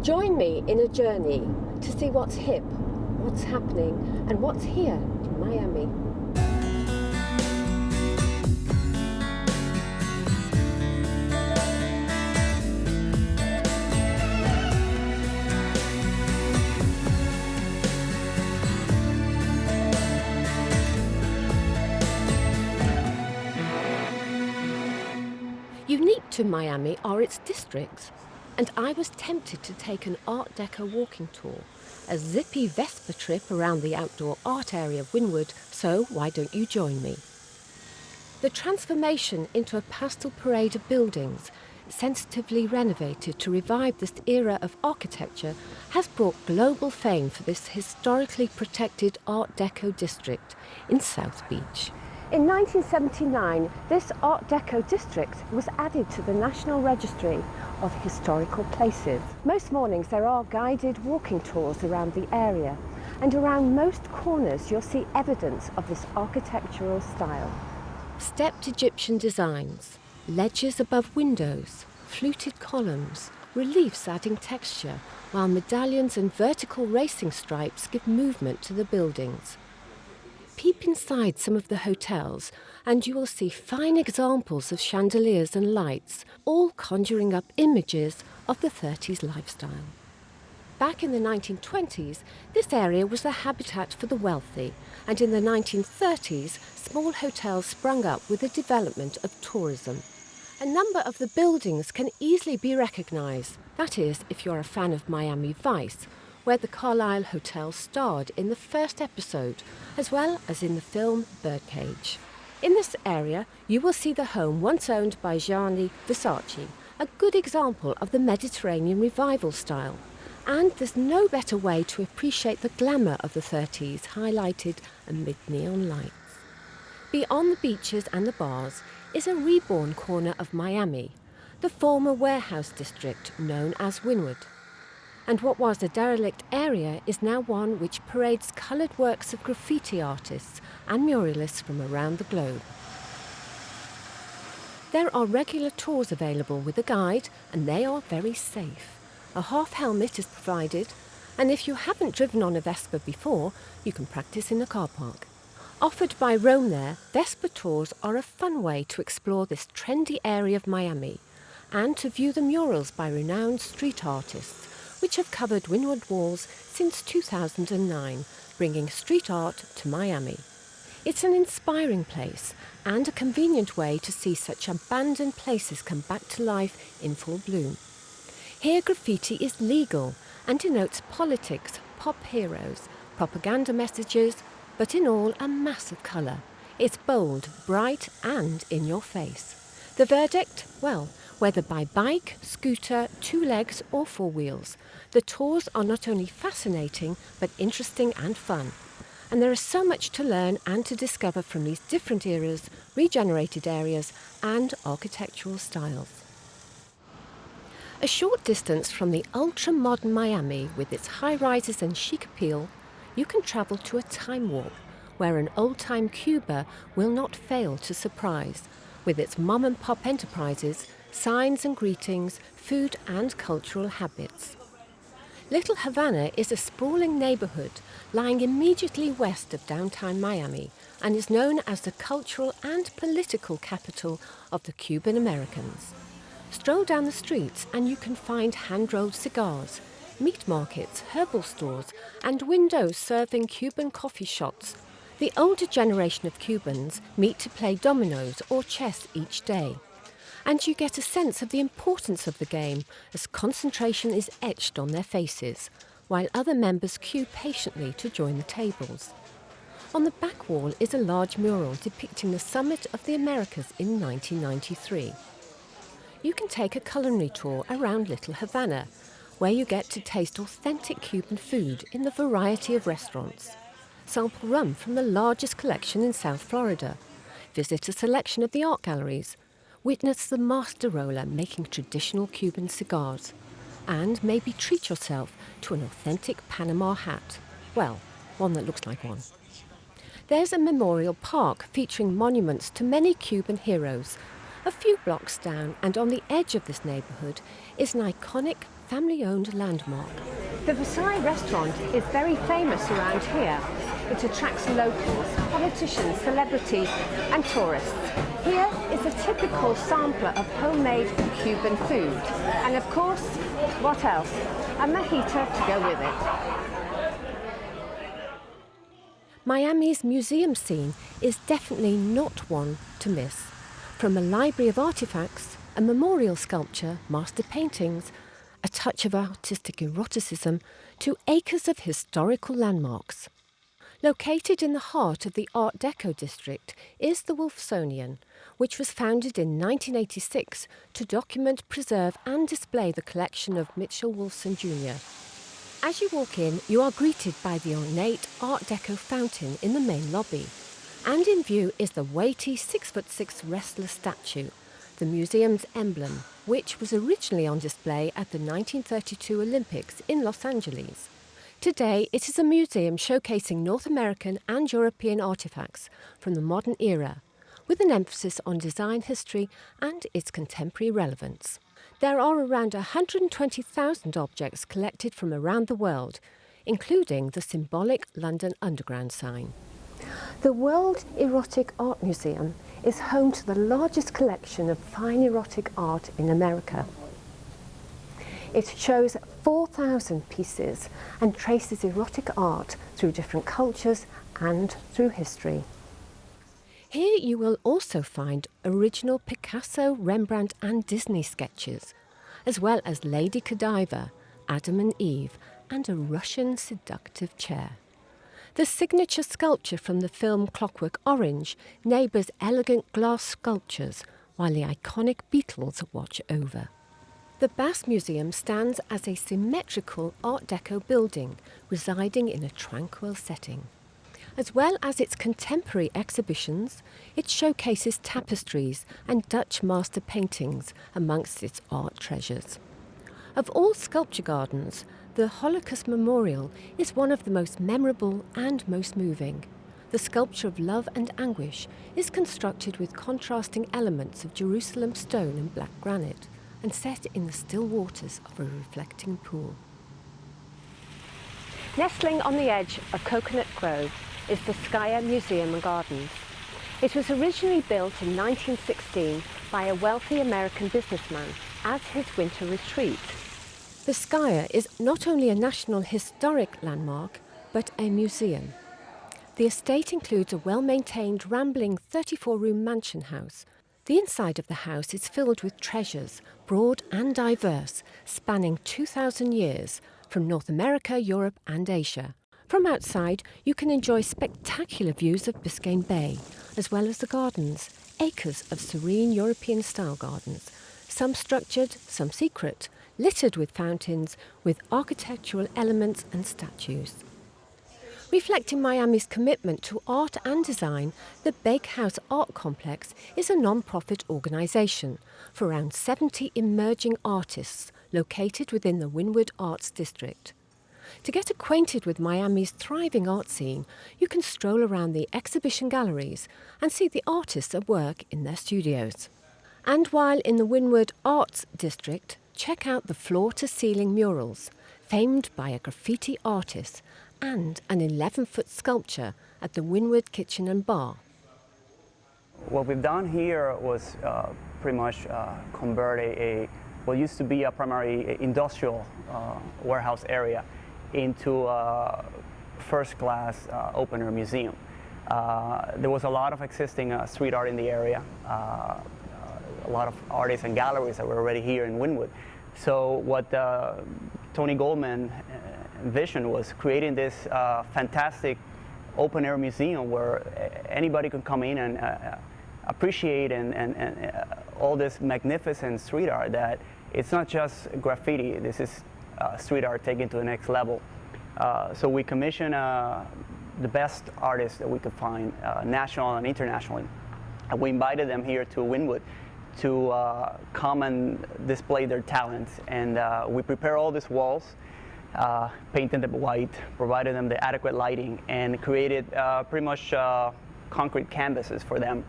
Join me in a journey to see what's hip, what's happening, and what's here in Miami. Unique to Miami are its districts, and I was tempted to take an Art Deco walking tour, a zippy Vespa trip around the outdoor art area of Wynwood, so why don't you join me? The transformation into a pastel parade of buildings, sensitively renovated to revive this era of architecture, has brought global fame for this historically protected Art Deco district in South Beach. In 1979, this Art Deco district was added to the National Registry of Historical Places. Most mornings there are guided walking tours around the area, and around most corners you'll see evidence of this architectural style. Stepped Egyptian designs, ledges above windows, fluted columns, reliefs adding texture, while medallions and vertical racing stripes give movement to the buildings. Peep inside some of the hotels and you will see fine examples of chandeliers and lights, all conjuring up images of the 30s lifestyle. Back in the 1920s, this area was the habitat for the wealthy, and in the 1930s, small hotels sprung up with the development of tourism. A number of the buildings can easily be recognised, that is, if you're a fan of Miami Vice, where the Carlyle Hotel starred in the first episode, as well as in the film Birdcage. In this area, you will see the home once owned by Gianni Versace, a good example of the Mediterranean revival style. And there's no better way to appreciate the glamour of the 30s highlighted amid neon lights. Beyond the beaches and the bars is a reborn corner of Miami, the former warehouse district known as Wynwood. And what was a derelict area is now one which parades coloured works of graffiti artists and muralists from around the globe. There are regular tours available with a guide, and they are very safe. A half helmet is provided, and if you haven't driven on a Vespa before, you can practice in a car park. Offered by Rome there, Vespa tours are a fun way to explore this trendy area of Miami and to view the murals by renowned street artists, which have covered Wynwood walls since 2009, bringing street art to Miami. It's an inspiring place and a convenient way to see such abandoned places come back to life in full bloom. Here graffiti is legal and denotes politics, pop heroes, propaganda messages, but in all a mass of colour. It's bold, bright and in your face. The verdict? Well, whether by bike, scooter, 2 legs or 4 wheels, the tours are not only fascinating but interesting and fun. And there is so much to learn and to discover from these different eras, regenerated areas and architectural styles. A short distance from the ultra-modern Miami with its high-rises and chic appeal, you can travel to a time warp where an old-time Cuba will not fail to surprise with its mom-and-pop enterprises, signs and greetings, food and cultural habits. Little Havana is a sprawling neighbourhood lying immediately west of downtown Miami and is known as the cultural and political capital of the Cuban Americans. Stroll down the streets and you can find hand-rolled cigars, meat markets, herbal stores and windows serving Cuban coffee shots. The older generation of Cubans meet to play dominoes or chess each day. And you get a sense of the importance of the game as concentration is etched on their faces, while other members queue patiently to join the tables. On the back wall is a large mural depicting the summit of the Americas in 1993. You can take a culinary tour around Little Havana, where you get to taste authentic Cuban food in the variety of restaurants. Sample rum from the largest collection in South Florida. Visit a selection of the art galleries. Witness the master roller making traditional Cuban cigars. And maybe treat yourself to an authentic Panama hat. Well, one that looks like one. There's a memorial park featuring monuments to many Cuban heroes. A few blocks down and on the edge of this neighbourhood is an iconic family-owned landmark. The Versailles restaurant is very famous around here. It attracts locals, politicians, celebrities and tourists. Here is a typical sampler of homemade Cuban food. And of course, what else? A mojito to go with it. Miami's museum scene is definitely not one to miss. From a library of artifacts, a memorial sculpture, master paintings, a touch of artistic eroticism, to acres of historical landmarks. Located in the heart of the Art Deco District is the Wolfsonian, which was founded in 1986 to document, preserve and display the collection of Mitchell Wolfson Jr. As you walk in, you are greeted by the ornate Art Deco fountain in the main lobby. And in view is the weighty 6'6" wrestler statue, the museum's emblem, which was originally on display at the 1932 Olympics in Los Angeles. Today, it is a museum showcasing North American and European artifacts from the modern era, with an emphasis on design history and its contemporary relevance. There are around 120,000 objects collected from around the world, including the symbolic London Underground sign. The World Erotic Art Museum is home to the largest collection of fine erotic art in America. It shows 4,000 pieces and traces erotic art through different cultures and through history. Here you will also find original Picasso, Rembrandt and Disney sketches, as well as Lady Godiva, Adam and Eve, and a Russian seductive chair. The signature sculpture from the film Clockwork Orange neighbours elegant glass sculptures, while the iconic Beatles watch over. The Bass Museum stands as a symmetrical Art Deco building residing in a tranquil setting. As well as its contemporary exhibitions, it showcases tapestries and Dutch master paintings amongst its art treasures. Of all sculpture gardens, the Holocaust Memorial is one of the most memorable and most moving. The sculpture of love and anguish is constructed with contrasting elements of Jerusalem stone and black granite, and set in the still waters of a reflecting pool. Nestling on the edge of Coconut Grove is the Skyer Museum and Gardens. It was originally built in 1916 by a wealthy American businessman as his winter retreat. The Skyer is not only a National Historic Landmark, but a museum. The estate includes a well-maintained, rambling 34-room mansion house. The inside of the house is filled with treasures, broad and diverse, spanning 2,000 years, from North America, Europe and Asia. From outside, you can enjoy spectacular views of Biscayne Bay, as well as the gardens, acres of serene European-style gardens, some structured, some secret, littered with fountains, with architectural elements and statues. Reflecting Miami's commitment to art and design, the Bakehouse Art Complex is a non-profit organisation for around 70 emerging artists located within the Wynwood Arts District. To get acquainted with Miami's thriving art scene, you can stroll around the exhibition galleries and see the artists at work in their studios. And while in the Wynwood Arts District, check out the floor-to-ceiling murals, famed by a graffiti artist, and an 11-foot sculpture at the Wynwood Kitchen and Bar. What we've done here was pretty much convert what used to be a primary industrial warehouse area into a first-class open-air museum. There was a lot of existing street art in the area, a lot of artists and galleries that were already here in Wynwood. So what Tony Goldman vision was creating this fantastic open-air museum where anybody could come in and appreciate and all this magnificent street art, that it's not just graffiti, this is street art taken to the next level. So we commissioned the best artists that we could find, national and internationally. And we invited them here to Wynwood to come and display their talents. And we prepare all these walls, painted them white, provided them the adequate lighting, and created pretty much concrete canvases for them.